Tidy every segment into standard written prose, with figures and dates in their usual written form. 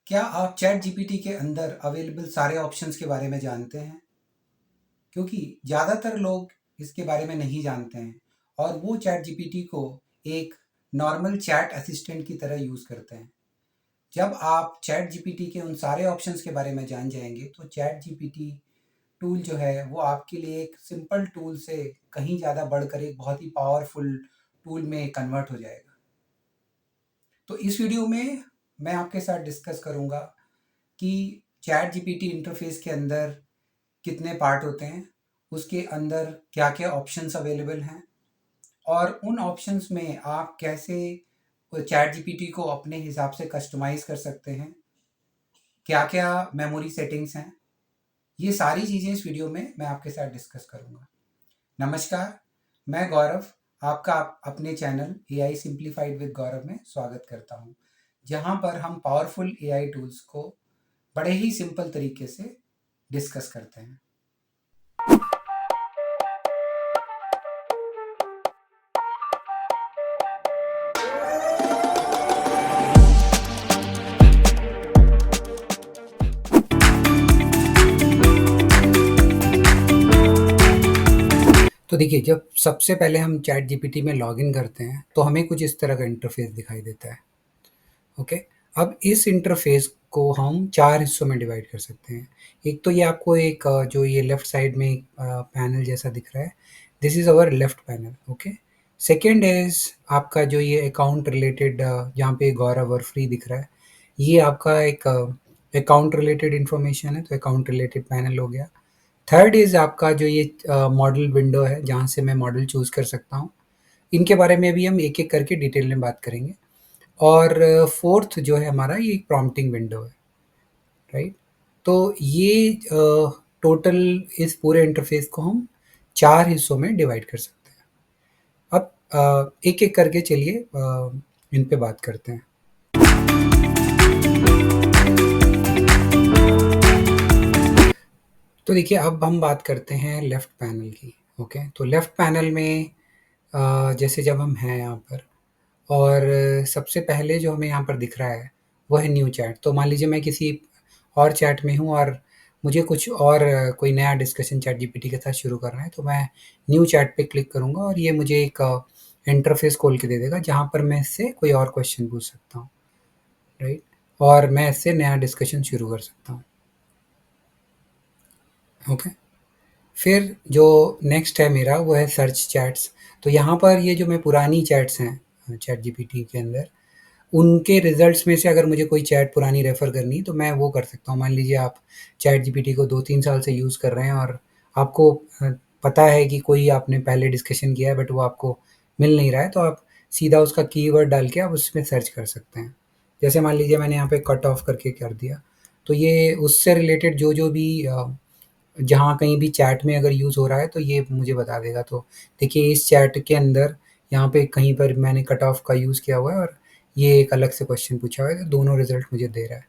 क्या आप chat GPT के अंदर अवेलेबल सारे ऑप्शंस के बारे में जानते हैं? क्योंकि ज़्यादातर लोग इसके बारे में नहीं जानते हैं और वो चैट जीपीटी को एक नॉर्मल चैट असिस्टेंट की तरह यूज़ करते हैं। जब आप चैट जीपीटी के उन सारे ऑप्शंस के बारे में जान जाएंगे तो चैट जीपीटी टूल जो है वो आपके लिए एक सिंपल टूल से कहीं ज़्यादा बढ़कर एक बहुत ही पावरफुल टूल में कन्वर्ट हो जाएगा। तो इस वीडियो में मैं आपके साथ डिस्कस करूँगा कि चैट जीपीटी इंटरफेस के अंदर कितने पार्ट होते हैं, उसके अंदर क्या-क्या ऑप्शंस अवेलेबल हैं और उन ऑप्शंस में आप कैसे चैट जीपीटी को अपने हिसाब से कस्टमाइज़ कर सकते हैं, क्या-क्या मेमोरी सेटिंग्स हैं, ये सारी चीज़ें इस वीडियो में मैं आपके साथ डिस्कस करूँगा। नमस्कार, मैं गौरव आपका अपने चैनल एआई सिंप्लीफाइड विद गौरव में स्वागत करता हूँ, जहाँ पर हम पावरफुल एआई टूल्स को बड़े ही सिंपल तरीके से डिस्कस करते हैं। तो देखिए, जब सबसे पहले हम चैट जीपीटी में लॉगिन करते हैं तो हमें कुछ इस तरह का इंटरफेस दिखाई देता है। ओके, अब इस इंटरफेस को हम चार हिस्सों में डिवाइड कर सकते हैं। एक तो ये आपको एक जो ये लेफ्ट साइड में एक पैनल जैसा दिख रहा है, this is our left panel. Okay, second is आपका जो ये अकाउंट रिलेटेड यहाँ पे गौरव और फ्री दिख रहा है, ये आपका एक अकाउंट रिलेटेड इन्फॉर्मेशन है, तो अकाउंट रिलेटेड पैनल हो गया। थर्ड इज़ आपका जो ये मॉडल विंडो है, जहाँ से मैं मॉडल चूज़ कर सकता हूँ। इनके बारे में भी हम एक-एक करके डिटेल में बात करेंगे। और फोर्थ जो है हमारा, ये एक प्रॉम्प्टिंग विंडो है, राइट? तो ये टोटल इस पूरे इंटरफेस को हम चार हिस्सों में डिवाइड कर सकते हैं। अब एक-एक करके चलिए इन पे बात करते हैं। तो देखिए, अब हम बात करते हैं लेफ्ट पैनल की। ओके, तो लेफ्ट पैनल में जैसे जब हम हैं यहाँ पर और सबसे पहले जो हमें यहाँ पर दिख रहा है वो है न्यू चैट। तो मान लीजिए मैं किसी और चैट में हूँ और मुझे कुछ और कोई नया डिस्कशन चैट जीपीटी के साथ शुरू करना है, तो मैं न्यू चैट पे क्लिक करूँगा और ये मुझे एक इंटरफेस खोल के दे देगा, जहाँ पर मैं इससे कोई और क्वेश्चन पूछ सकता हूँ, राइट? और मैं इससे नया डिस्कशन शुरू कर सकता हूँ। ओके, फिर जो नेक्स्ट है मेरा वो है सर्च चैट्स। तो यहाँ पर ये जो मैं पुरानी चैट्स हैं चैट जीपीटी के अंदर, उनके रिज़ल्ट्स में से अगर मुझे कोई चैट पुरानी रेफ़र करनी है तो मैं वो कर सकता हूँ। मान लीजिए आप चैट जीपीटी को 2-3 साल से यूज़ कर रहे हैं और आपको पता है कि कोई आपने पहले डिस्कशन किया है बट वो आपको मिल नहीं रहा है, तो आप सीधा उसका कीवर्ड डाल के आप उसमें सर्च कर सकते हैं। जैसे मान लीजिए मैंने यहाँ पे कट ऑफ करके कर दिया, तो ये उससे रिलेटेड जो भी जहाँ कहीं भी चैट में अगर यूज़ हो रहा है तो ये मुझे बता देगा। तो देखिए, इस चैट के अंदर यहाँ पे कहीं पर मैंने कट ऑफ का यूज़ किया हुआ है और ये एक अलग से क्वेश्चन पूछा हुआ है, तो दोनों रिज़ल्ट मुझे दे रहा है,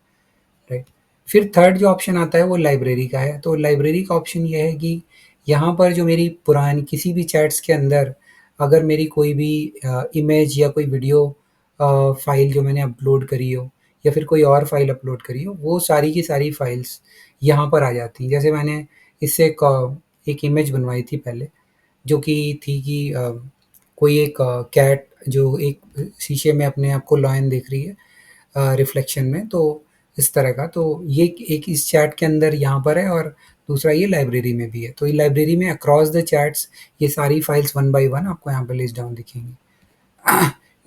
राइट? फिर थर्ड जो ऑप्शन आता है वो लाइब्रेरी का है। तो लाइब्रेरी का ऑप्शन ये है कि यहाँ पर जो मेरी पुरानी किसी भी चैट्स के अंदर अगर मेरी कोई भी इमेज या कोई वीडियो फ़ाइल जो मैंने अपलोड करी हो या फिर कोई और फ़ाइल अपलोड करी हो, वो सारी की सारी फ़ाइल्स यहाँ पर आ जाती हैं। जैसे मैंने इससे एक इमेज बनवाई थी पहले, जो कि थी कि कोई एक कैट जो एक शीशे में अपने आप को लॉयन देख रही है रिफ्लेक्शन में, तो इस तरह का। तो ये एक इस चैट के अंदर यहाँ पर है और दूसरा ये लाइब्रेरी में भी है। तो ये लाइब्रेरी में अक्रॉस द चैट्स ये सारी फाइल्स वन बाय वन आपको यहाँ पे लिस्ट डाउन दिखेंगी।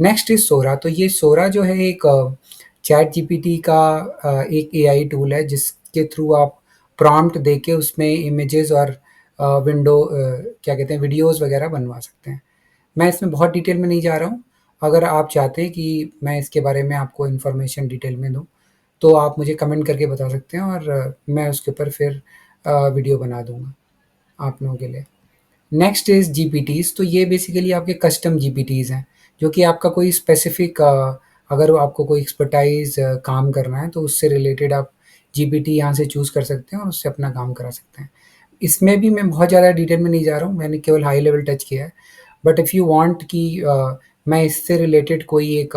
नेक्स्ट इज सोरा। तो ये सोरा जो है एक चैट जीपीटी का एक एआई टूल है, जिसके थ्रू आप प्रॉम्प्ट देके उसमें इमेजेस और विंडो क्या कहते हैं वीडियोस वगैरह बनवा सकते हैं। मैं इसमें बहुत डिटेल में नहीं जा रहा हूँ। अगर आप चाहते हैं कि मैं इसके बारे में आपको इन्फॉर्मेशन डिटेल में दूँ, तो आप मुझे कमेंट करके बता सकते हैं और मैं उसके ऊपर फिर वीडियो बना दूँगा आप लोगों के लिए। Next is GPTs. तो ये बेसिकली आपके कस्टम जीपीटीज़ हैं, जो कि आपका कोई स्पेसिफ़िक अगर आपको कोई एक्सपर्टाइज़ काम करना है तो उससे रिलेटेड आप जीपीटी यहाँ से चूज़ कर सकते हैं और उससे अपना काम करा सकते हैं। इसमें भी मैं बहुत ज़्यादा डिटेल में नहीं जा रहा हूँ, मैंने केवल हाई लेवल टच किया है। बट इफ़ यू वांट कि मैं इससे रिलेटेड कोई एक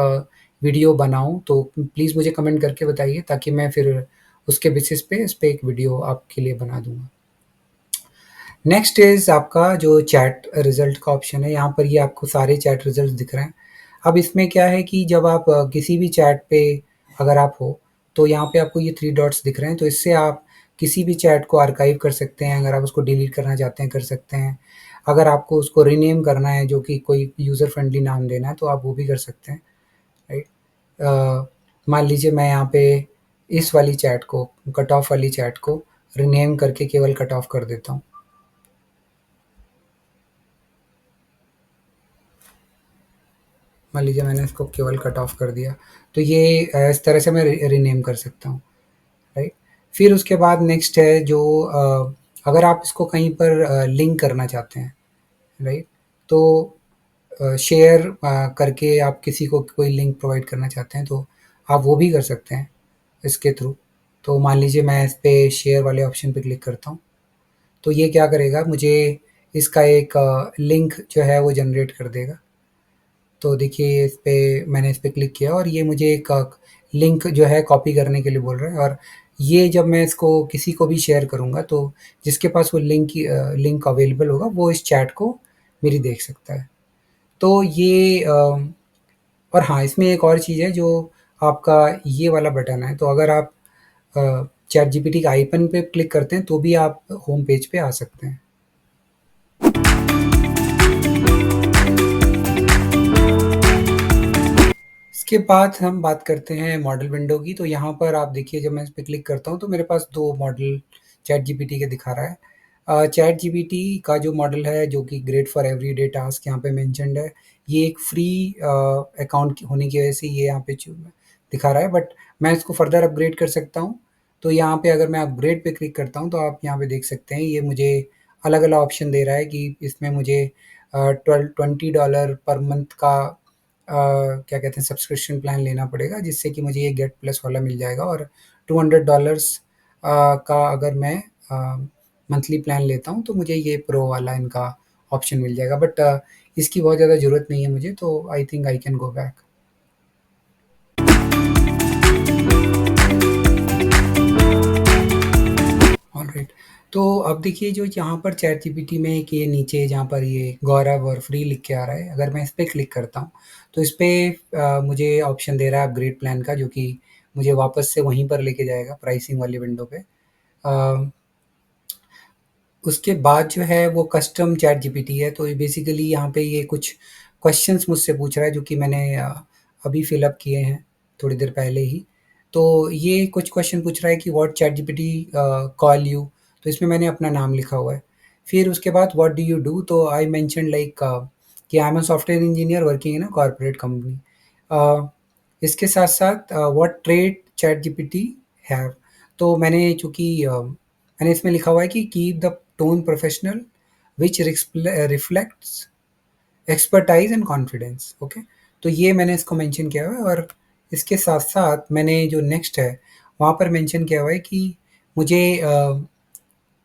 वीडियो बनाऊँ, तो प्लीज़ मुझे कमेंट करके बताइए, ताकि मैं फिर उसके बेसिस पे इस पे एक वीडियो आपके लिए बना दूँगा। नेक्स्ट इज़ आपका जो चैट रिज़ल्ट का ऑप्शन है, यहाँ पर ये आपको सारे चैट रिज़ल्ट दिख रहे हैं। अब इसमें क्या है कि जब आप किसी भी चैट पे अगर आप हो, तो यहाँ पे आपको ये 3 डॉट्स दिख रहे हैं, तो इससे आप किसी भी चैट को आर्काइव कर सकते हैं, अगर आप उसको डिलीट करना चाहते हैं, कर सकते हैं। अगर आपको उसको रीनेम करना है, जो कि कोई यूज़र फ्रेंडली नाम देना है, तो आप वो भी कर सकते हैं, राइट? मान लीजिए मैं यहाँ पे इस वाली चैट को, कट ऑफ वाली चैट को रीनेम करके केवल कट ऑफ कर देता हूँ। मान लीजिए मैंने इसको केवल कट ऑफ कर दिया, तो ये इस तरह से मैं रीनेम कर सकता हूँ, राइट? फिर उसके बाद नेक्स्ट है जो अगर आप इसको कहीं पर लिंक करना चाहते हैं, राइट? तो शेयर करके आप किसी को कोई लिंक प्रोवाइड करना चाहते हैं, तो आप वो भी कर सकते हैं इसके थ्रू। तो मान लीजिए मैं इस पे शेयर वाले ऑप्शन पे क्लिक करता हूँ, तो ये क्या करेगा, मुझे इसका एक लिंक जो है वो जनरेट कर देगा। तो देखिए इस पे मैंने इस पे क्लिक किया और ये मुझे एक लिंक जो है कॉपी करने के लिए बोल रहा है, और ये जब मैं इसको किसी को भी शेयर करूँगा, तो जिसके पास वो लिंक अवेलेबल होगा, वो इस चैट को मेरी देख सकता है। तो ये और हाँ, इसमें एक और चीज़ है, जो आपका ये वाला बटन है, तो अगर आप चैट जीपीटी के आइकन पे क्लिक करते हैं, तो भी आप होम पेज पे आ सकते हैं। इसके बाद हम बात करते हैं मॉडल विंडो की। तो यहाँ पर आप देखिए, जब मैं इस पे क्लिक करता हूँ, तो मेरे पास 2 मॉडल चैट जीपीटी के दिखा रहा है। चैट जीपीटी का जो मॉडल है, जो कि ग्रेट फॉर एवरीडे टास्क यहाँ पे मेंशन्ड है, ये एक फ्री अकाउंट होने की वजह से ये यहाँ पे दिखा रहा है, बट मैं इसको फर्दर अपग्रेड कर सकता हूँ। तो यहाँ पे अगर मैं अपग्रेड पे क्लिक करता हूँ, तो आप यहाँ पे देख सकते हैं, ये मुझे अलग-अलग ऑप्शन दे रहा है कि इसमें मुझे 20 डॉलर पर मंथ का क्या कहते हैं, सब्सक्रिप्शन प्लान लेना पड़ेगा, जिससे कि मुझे ये गेट प्लस वाला मिल जाएगा, और $200 का अगर मैं मंथली प्लान लेता हूँ, तो मुझे ये प्रो वाला इनका ऑप्शन मिल जाएगा, बट इसकी बहुत ज़्यादा ज़रूरत नहीं है मुझे, तो I think I can go back. Alright. तो अब देखिए, जो यहाँ पर चैट जीपीटी में एक ये नीचे जहाँ पर ये गौरव और फ्री लिख के आ रहा है, अगर मैं इस पे क्लिक करता हूँ, तो इस पे मुझे ऑप्शन दे रहा है अपग्रेड प्लान का, जो कि मुझे वापस से वहीं पर लेके जाएगा, प्राइसिंग वाली विंडो पे। अ, उसके बाद जो है वो कस्टम चैट जीपीटी है, तो ये बेसिकली यहाँ पे ये कुछ क्वेश्चंस मुझसे पूछ रहा है, जो कि मैंने अभी फिल अप किए हैं थोड़ी देर पहले ही। तो ये कुछ क्वेश्चन पूछ रहा है कि what chat GPT call you, तो इसमें मैंने अपना नाम लिखा हुआ है। फिर उसके बाद व्हाट डू यू डू, तो आई मेंशन लाइक कि I am a software engineer working in a corporate company. इसके साथ-साथ what trade chat GPT have, तो मैंने चूँकि मैंने इसमें लिखा हुआ है कि keep the tone professional which reflects expertise and confidence, okay. तो ये मैंने इसको मेंशन किया हुआ है, और इसके साथ-साथ मैंने जो नेक्स्ट है, वहाँ पर मेंशन किया हुआ है कि मुझे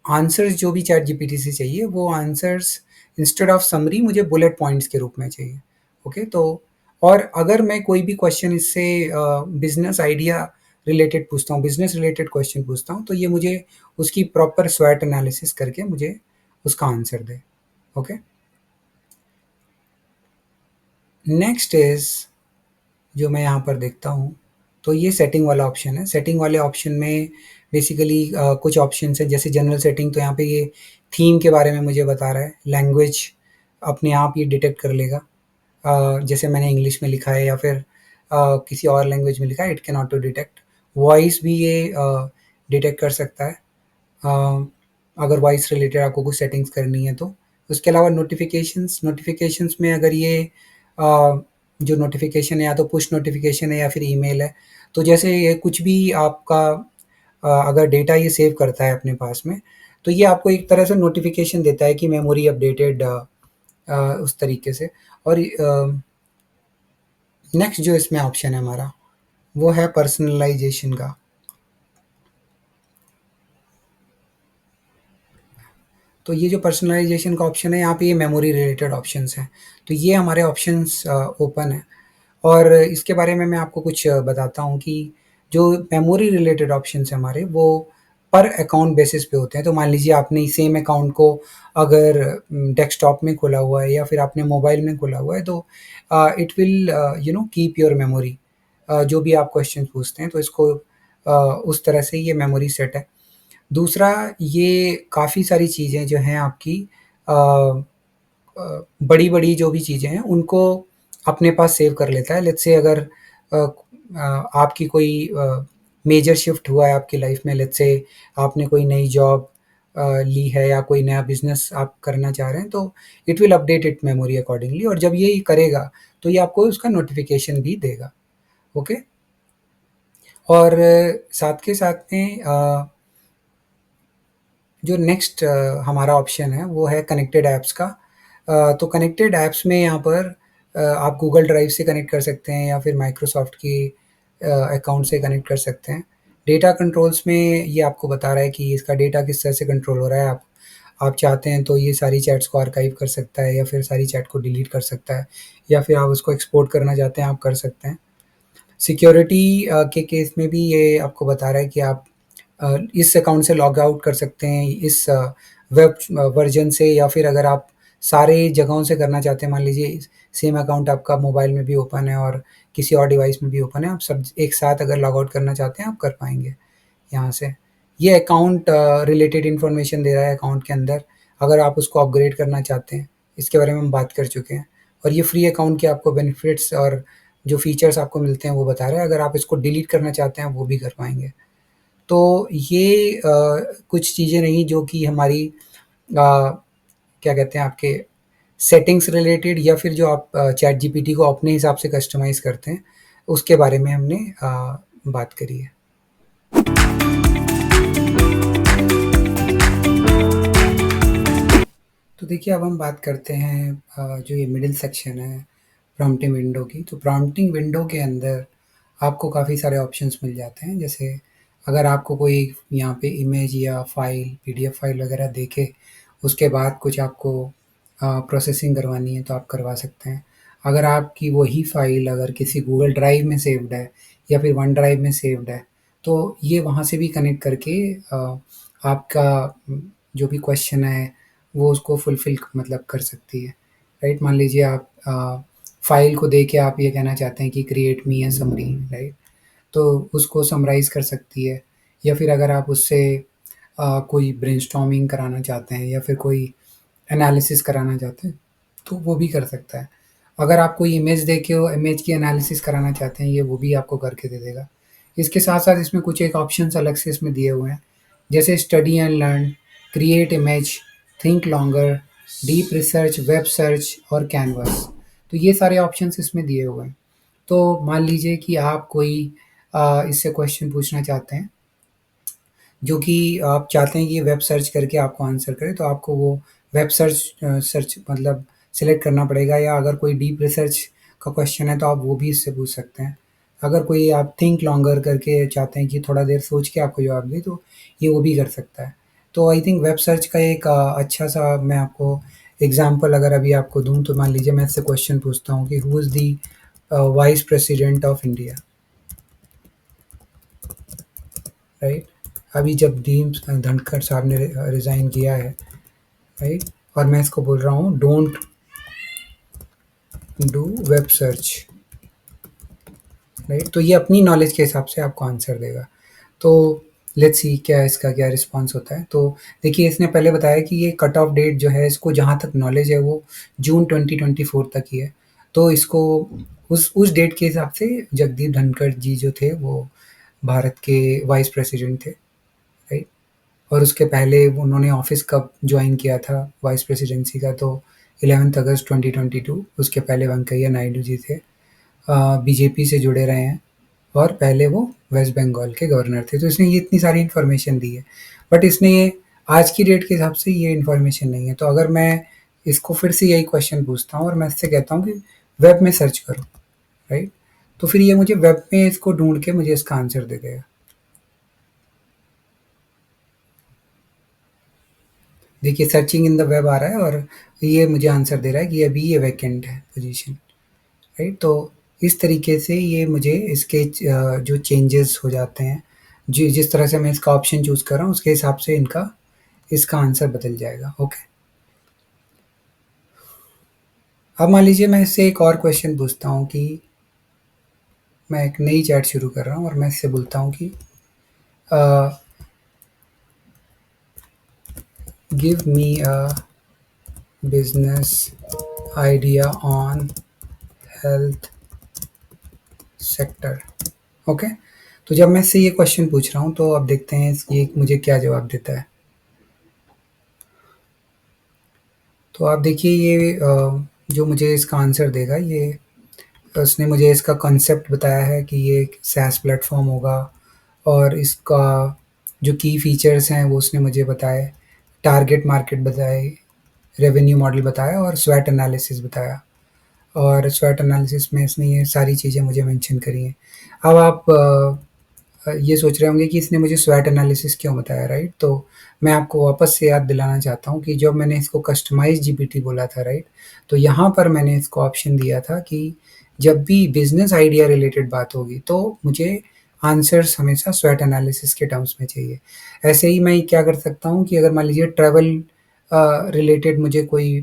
आंसर्स जो भी चैट जीपीटी से चाहिए, वो आंसर्स इंस्टेड ऑफ समरी मुझे बुलेट पॉइंट्स के रूप में चाहिए, ओके। तो और अगर मैं कोई भी क्वेश्चन इससे बिजनेस आइडिया रिलेटेड पूछता हूँ, बिजनेस रिलेटेड क्वेश्चन पूछता हूँ, तो ये मुझे उसकी प्रॉपर स्वैट एनालिसिस करके मुझे उसका answer they, okay. Next is, जो मैं यहाँ पर देखता हूँ, तो ये सेटिंग वाला ऑप्शन है। सेटिंग वाले ऑप्शन में बेसिकली कुछ ऑप्शंस हैं, जैसे जनरल सेटिंग, तो यहाँ पे ये थीम के बारे में मुझे बता रहा है। लैंग्वेज अपने आप ये डिटेक्ट कर लेगा, जैसे मैंने इंग्लिश में लिखा है या फिर किसी और लैंग्वेज में लिखा है, it can auto detect. Voice भी ये डिटेक्ट कर सकता है, अ, अगर वॉइस रिलेटेड आपको कुछ सेटिंग्स करनी है तो। उसके अलावा नोटिफिकेशंस, नोटिफिकेशंस में अगर ये जो नोटिफिकेशन है, या तो पुश नोटिफिकेशन है या फिर ईमेल है, तो जैसे ये कुछ भी आपका अगर डेटा ये सेव करता है अपने पास में, तो ये आपको एक तरह से नोटिफिकेशन देता है कि मेमोरी अपडेटेड, उस तरीके से। और नेक्स्ट जो इसमें ऑप्शन है हमारा, वो है पर्सनलाइजेशन का। तो ये जो पर्सनलाइजेशन का ऑप्शन है, यहाँ पे ये मेमोरी रिलेटेड ऑप्शंस हैं। तो ये हमारे ऑप्शंस ओपन है। और इसके बारे में मैं आपको कुछ बताता हूँ कि जो मेमोरी रिलेटेड ऑप्शंस हैं हमारे, वो पर अकाउंट बेसिस पे होते हैं। तो मान लीजिए आपने सेम अकाउंट को अगर डेस्कटॉप में खोला हुआ है या फिर आपने मोबाइल में खोला हुआ है, तो it will keep your memory. जो भी आप क्वेश्चन पूछते हैं तो इसको उस तरह से ये मेमोरी सेट है। दूसरा, ये काफ़ी सारी चीज़ें जो हैं आपकी अ बड़ी-बड़ी जो भी चीज़ें हैं उनको अपने पास सेव कर लेता है। लेट्स से अगर आपकी कोई मेजर शिफ्ट हुआ है आपकी लाइफ में, लेट्स से आपने कोई नई जॉब ली है या कोई नया बिज़नेस आप करना चाह रहे हैं, तो it will update it memory accordingly, और जब ये करेगा तो ये आपको उसका नोटिफ़िकेशन भी देगा। ओके? और साथ के साथ में जो नेक्स्ट हमारा ऑप्शन है वो है कनेक्टेड ऐप्स का। तो कनेक्टेड ऐप्स में यहाँ पर आप गूगल ड्राइव से कनेक्ट कर सकते हैं या फिर माइक्रोसॉफ्ट की अकाउंट से कनेक्ट कर सकते हैं। डेटा कंट्रोल्स में ये आपको बता रहा है कि इसका डेटा किस तरह से कंट्रोल हो रहा है। आप चाहते हैं तो ये सारी चैट्स को आर्काइव कर सकता है या फिर सारी चैट को डिलीट कर सकता है, या फिर आप उसको एक्सपोर्ट करना चाहते हैं आप कर सकते हैं। सिक्योरिटी के केस में भी ये आपको बता रहा है कि आप इस अकाउंट से लॉग आउट कर सकते हैं, इस वेब वर्जन से, या फिर अगर आप सारे जगहों से करना चाहते हैं, मान लीजिए सेम अकाउंट आपका मोबाइल में भी ओपन है और किसी और डिवाइस में भी ओपन है, आप सब एक साथ अगर लॉग आउट करना चाहते हैं आप कर पाएंगे यहाँ से। ये अकाउंट रिलेटेड इन्फॉर्मेशन दे रहा है अकाउंट के अंदर। अगर आप उसको अपग्रेड करना चाहते हैं, इसके बारे में हम बात कर चुके हैं। और ये फ्री अकाउंट के आपको बेनिफिट्स और जो फीचर्स आपको मिलते हैं वो बता रहा है। अगर आप इसको डिलीट करना चाहते हैं वो भी कर पाएंगे। तो ये कुछ चीज़ें रहीं जो कि हमारी क्या कहते हैं आपके सेटिंग्स रिलेटेड, या फिर जो आप चैट जीपीटी को अपने हिसाब से कस्टमाइज़ करते हैं, उसके बारे में हमने बात करी है। तो देखिए, अब हम बात करते हैं जो ये मिडिल सेक्शन है प्रॉम्प्टिंग विंडो की। तो प्रॉम्प्टिंग विंडो के अंदर आपको काफ़ी सारे ऑप्शंस मिल जाते हैं। जैसे अगर आपको कोई यहाँ पे इमेज या फ़ाइल, पीडीएफ फ़ाइल वगैरह देके उसके बाद कुछ आपको प्रोसेसिंग करवानी है तो आप करवा सकते हैं। अगर आपकी वही फ़ाइल अगर किसी गूगल ड्राइव में सेव्ड है या फिर वन ड्राइव में सेव्ड है, तो ये वहाँ से भी कनेक्ट करके आपका जो भी क्वेश्चन है वो उसको फुलफ़िल मतलब कर सकती है, राइट? मान लीजिए आप फ़ाइल को देख के आप ये कहना चाहते हैं कि create me a summary, right? तो उसको समराइज़ कर सकती है। या फिर अगर आप उससे कोई ब्रेनस्टॉर्मिंग कराना चाहते हैं या फिर कोई एनालिसिस कराना चाहते हैं, तो वो भी कर सकता है। अगर आप कोई इमेज देखे हो, इमेज की एनालिसिस कराना चाहते हैं, ये वो भी आपको करके दे देगा। इसके साथ-साथ इसमें कुछ एक ऑप्शंस अलग से इसमें दिए हुए हैं, जैसे study and learn, create image, think longer, deep research, web search और कैनवास। तो ये सारे ऑप्शंस इसमें दिए हुए हैं। तो मान लीजिए कि आप कोई इससे क्वेश्चन पूछना चाहते हैं, जो कि आप चाहते हैं कि वेब सर्च करके आपको आंसर करे, तो आपको वो वेब सर्च मतलब सेलेक्ट करना पड़ेगा, या अगर कोई डीप रिसर्च का क्वेश्चन है तो आप वो भी इससे पूछ सकते हैं। अगर कोई आप थिंक लॉन्गर करके चाहते हैं कि थोड़ा देर सोच के आपको जवाब दें, तो ये वो भी कर सकता है। तो आई थिंक वेब सर्च का एक अच्छा-सा मैं आपको एग्ज़ाम्पल अगर अभी आपको दूँ, तो मान लीजिए मैं इससे क्वेश्चन पूछता हूँ कि who is the vice president of India, right? अभी जगदीप धनखड़ साहब ने रिज़ाइन किया है, राइट? और मैं इसको बोल रहा हूँ don't do web search, right? तो ये अपनी नॉलेज के हिसाब से आपको आंसर देगा। तो लेट्स सी क्या इसका क्या रिस्पॉन्स होता है। तो देखिए, इसने पहले बताया कि ये कट ऑफ डेट जो है, इसको जहाँ तक नॉलेज है वो जून 2024 तक ही है। तो इसको उस डेट के हिसाब से जगदीप धनखड़ जी जो थे वो भारत के वाइस प्रेसिडेंट थे, राइट? और उसके पहले उन्होंने ऑफ़िस कब जॉइन किया था वाइस प्रेसिडेंसी का, तो 11 अगस्त 2022। उसके पहले वेंकैया नायडू जी थे, बीजेपी से जुड़े रहे हैं, और पहले वो वेस्ट बंगाल के गवर्नर थे। तो इसने ये इतनी सारी इन्फॉर्मेशन दी है, बट इसने ये आज की डेट के हिसाब से ये इन्फॉर्मेशन नहीं है। तो अगर मैं इसको फिर से यही क्वेश्चन पूछता हूँ और मैं इससे कहता हूँ कि वेब में सर्च करो, राइट? तो फिर ये मुझे वेब में इसको ढूँढ के मुझे इसका आंसर दे देगा। देखिए, सर्चिंग इन द वेब आ रहा है और ये मुझे आंसर दे रहा है कि अभी ये वैकेंट है पोजीशन, राइट? तो इस तरीके से ये मुझे इसके जो चेंजेस हो जाते हैं, जिस तरह से मैं इसका ऑप्शन चूज़ कर रहा हूँ उसके हिसाब से इनका इसका आंसर बदल जाएगा। ओके। अब मान लीजिए मैं इससे एक और क्वेश्चन पूछता हूँ कि मैं एक नई चैट शुरू कर रहा हूँ और मैं इससे बोलता हूँ कि give me a business idea on health sector. Okay. तो जब मैं इससे ये क्वेश्चन पूछ रहा हूँ तो अब देखते हैं ये मुझे क्या जवाब देता है। तो आप देखिए ये जो मुझे इसका आंसर देगा, ये उसने मुझे इसका कॉन्सेप्ट बताया है कि ये एक SaaS प्लेटफ़ॉर्म होगा और इसका जो की फीचर्स हैं वो उसने मुझे बताए, टारगेट मार्केट बताए, रेवेन्यू मॉडल बताया और स्वॉट एनालिसिस बताया। और स्वॉट एनालिसिस में इसने ये सारी चीज़ें मुझे मेंशन करी हैं। अब आप ये सोच रहे होंगे कि इसने मुझे स्वॉट एनालिसिस क्यों बताया, राइट? तो मैं आपको वापस से याद दिलाना चाहता हूँ कि जब मैंने इसको कस्टमाइज़ जीपीटी बोला था, राइट? तो यहाँ पर मैंने इसको ऑप्शन दिया था कि जब भी बिज़नेस आइडिया रिलेटेड बात होगी, तो मुझे आंसर्स हमेशा स्वॉट एनालिसिस के टर्म्स में चाहिए। ऐसे ही मैं क्या कर सकता हूँ कि अगर मान लीजिए ट्रैवल रिलेटेड मुझे कोई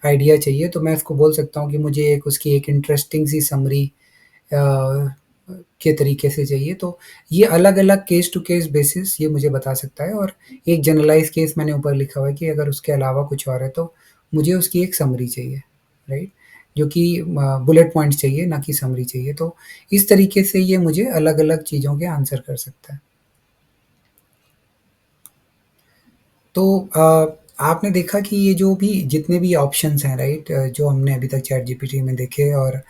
आइडिया चाहिए, तो मैं उसको बोल सकता हूँ कि मुझे एक उसकी एक इंटरेस्टिंग सी समरी अ, के तरीके से चाहिए। तो ये अलग-अलग केस टू केस बेसिस ये मुझे बता सकता है और एक जनरलाइज़ केस मैंने ऊपर लिखा हुआ है कि अगर उसके अलावा कुछ और है तो मुझे उसकी एक समरी चाहिए, राइट? जो कि बुलेट पॉइंट्स चाहिए, ना कि समरी चाहिए। तो इस तरीके से ये मुझे अलग-अलग चीज़ों के आंसर कर सकता है। तो आपने देखा कि ये जो भी जितने भी ऑप्शंस हैं, राइट, जो हमने अभी तक चैट जीपीटी में देखे और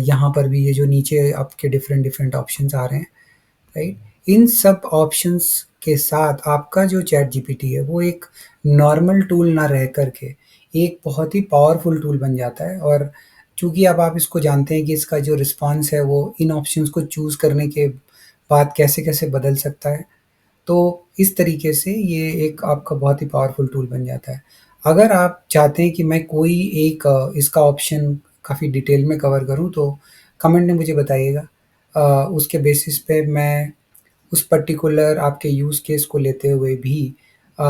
यहाँ पर भी ये जो नीचे आपके डिफरेंट डिफरेंट ऑप्शंस आ रहे हैं, राइट, इन सब ऑप्शंस के साथ आपका जो चैट जीपीटी है वो एक नॉर्मल टूल ना रह करके एक बहुत ही पावरफुल टूल बन जाता है। और चूंकि अब आप इसको जानते हैं कि इसका जो रिस्पॉन्स है वो इन ऑप्शंस को चूज़ करने के बाद कैसे कैसे बदल सकता है, तो इस तरीके से ये एक आपका बहुत ही पावरफुल टूल बन जाता है। अगर आप चाहते हैं कि मैं कोई एक इसका ऑप्शन काफ़ी डिटेल में कवर करूँ तो कमेंट में मुझे बताइएगा। उसके बेसिस पे मैं उस पर्टिकुलर आपके यूज़ केस को लेते हुए भी अ,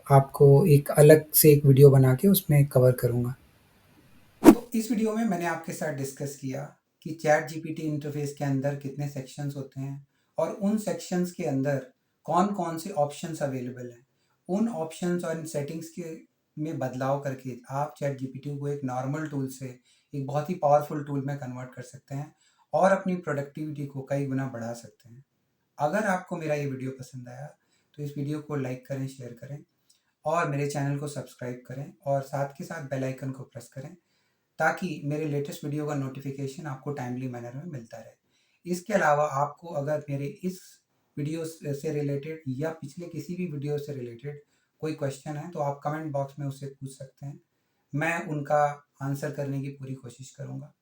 आपको एक अलग से एक वीडियो बना के उसमें कवर करूँगा। तो इस वीडियो में मैंने आपके साथ डिस्कस किया कि चैट जीपीटी इंटरफेस के अंदर कितने सेक्शंस होते हैं और उन सेक्शंस के अंदर कौन-कौन से ऑप्शंस अवेलेबल हैं। उन ऑप्शंस और इन सेटिंग्स के में बदलाव करके आप चैट जीपीटी को एक नॉर्मल टूल से एक बहुत ही पावरफुल टूल में कन्वर्ट कर सकते हैं और अपनी प्रोडक्टिविटी को कई गुना बढ़ा सकते हैं। अगर आपको मेरा ये वीडियो पसंद आया तो इस वीडियो को लाइक करें, शेयर करें और मेरे चैनल को सब्सक्राइब करें और साथ के साथ बेल आइकन को प्रेस करें ताकि मेरे लेटेस्ट वीडियो का नोटिफिकेशन आपको टाइमली मैनर में मिलता रहे। इसके अलावा आपको अगर मेरे इस वीडियो से रिलेटेड या पिछले किसी भी वीडियो से रिलेटेड कोई क्वेश्चन है तो आप कमेंट बॉक्स में उससे पूछ सकते हैं। मैं उनका आंसर करने की पूरी कोशिश करूँगा।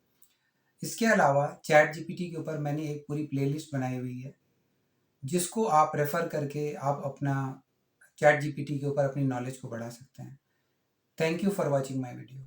इसके अलावा चैट जीपीटी के ऊपर मैंने एक पूरी प्लेलिस्ट बनाई हुई है जिसको आप रेफ़र करके आप अपना चैट जीपीटी के ऊपर अपनी नॉलेज को बढ़ा सकते हैं। Thank you for watching my video.